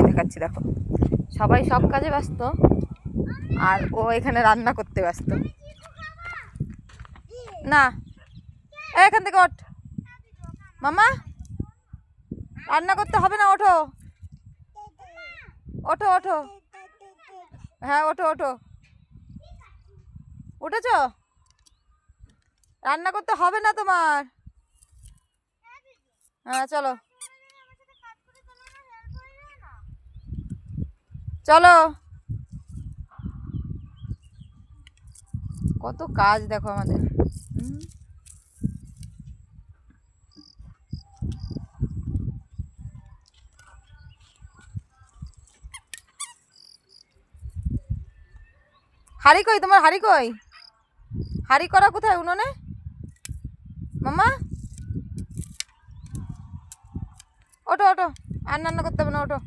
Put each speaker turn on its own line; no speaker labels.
দেখাচ্ছি। দেখো সবাই সব কাজে ব্যস্ত আর ও এখানে রান্না করতে ব্যস্ত। না এখান থেকে ওঠ মামা, রান্না করতে হবে না, ওঠো ওঠো ওঠো। হ্যাঁ ওঠো ওঠো, উঠেছ? রান্না করতে হবে না তোমার। হ্যাঁ চলো চলো। কত কাজ দেখো আমাদের। হাড়ি কই তোমার? হাড়ি কই? হাড়ি করা কোথায় উনুনে মামা? ওঠো ওঠো, আর রান্না করতে হবে না, ওঠো।